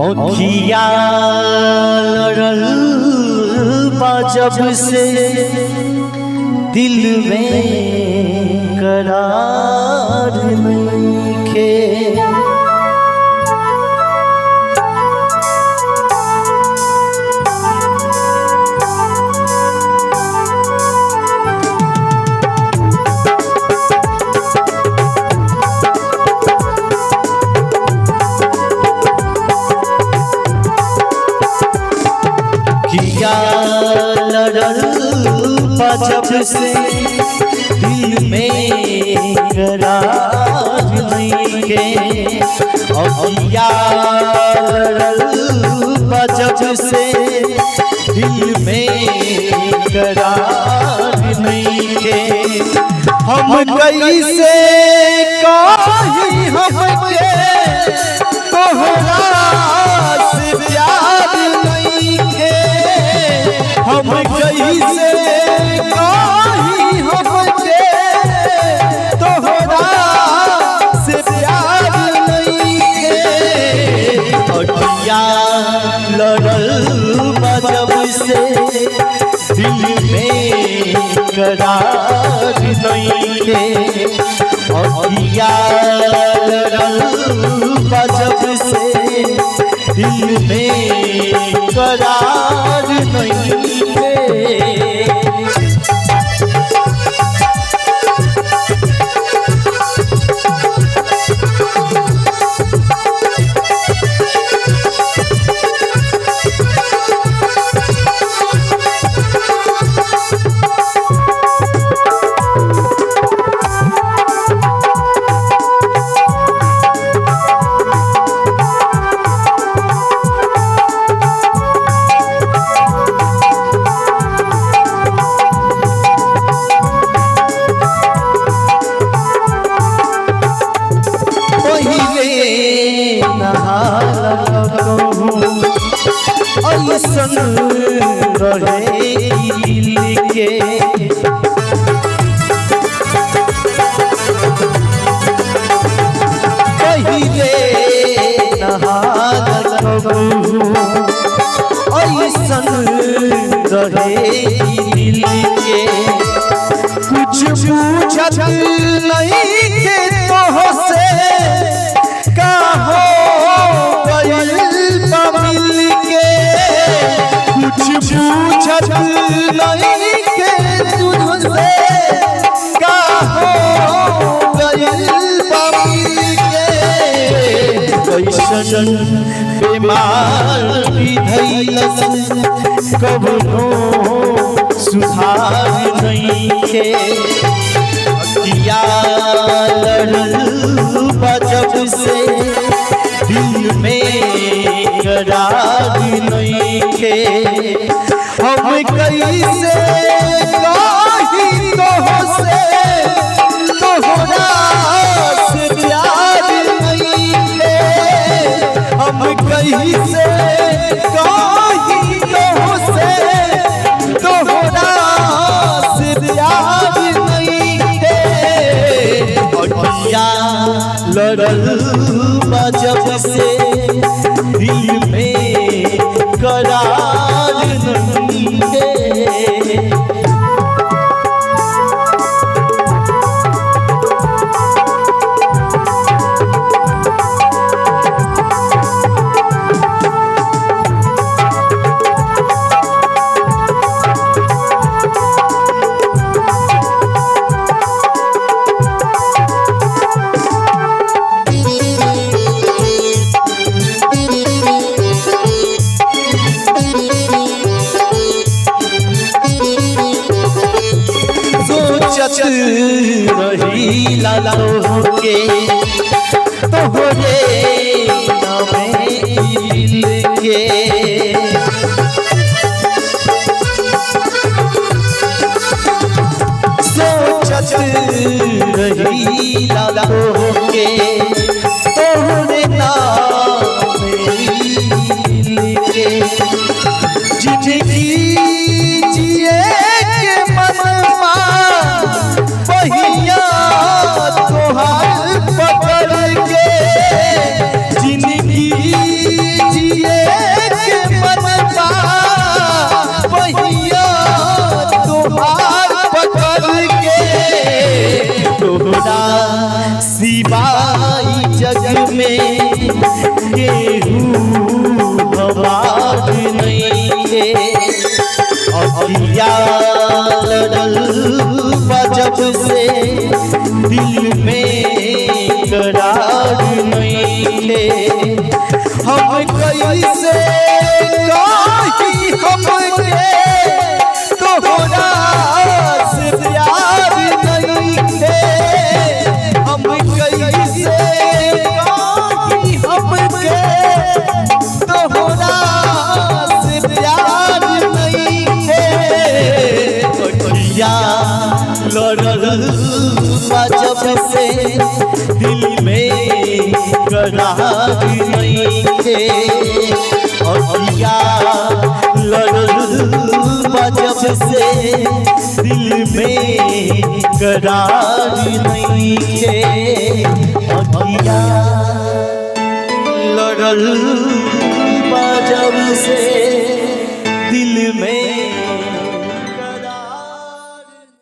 औखिया लड़ल बा जब से दिल में करार नइखे। किया लड़ल बा जब से दिल में करार नइखे। औखिया लड़ल बा जब से दिल में करार नइखे। हम कैसे कहीं हमके तोहरा से प्यार नइखे। हम कैसे कहीं हमके तोहरा से प्यार नइखे। औखिया लड़ल बा जब से दिल में करार नइखे। औखिया लड़ल बा जब से दिल में करार नइखे। ऐसन रहे दिल के पहिले नहाल कबू। ऐसन रहे दिल के कुछ पूछत नहीं के तोहसे का हो गइल बा मिल के। कुछ पूछत नहीं के तुझसे का हो गइल बा मिल के। कैसन बीमार धइलस कबनो सुधार नइखे। औखिया लड़ल बा जब से दिल में करार नइखे। हम कैसे कहीं तोहसे तोहरा से प्यार नइखे। हम कैसे कहीं तोहसे तोहरा से प्यार नइखे। औखिया लड़ल बा जब से दिल में करार नइखे। रही लाला के तोहरे नामे दिल के। सोचत रही लाला के तोहरे नामे दिल के। जिंदगी जिए के मनवा पहिया तोहार पकड़ के जब से दिल में करार नहीं है। हम कैसे कहीं हमके तोहरा से प्यार नहीं है। हम कैसे कहीं हमके तोहरा से प्यार नहीं है। कटिया लड़ल जब से दिल में करार नहीं है। अखिया लड़ल जब से दिल में करार नहीं है। अखिया लड़ल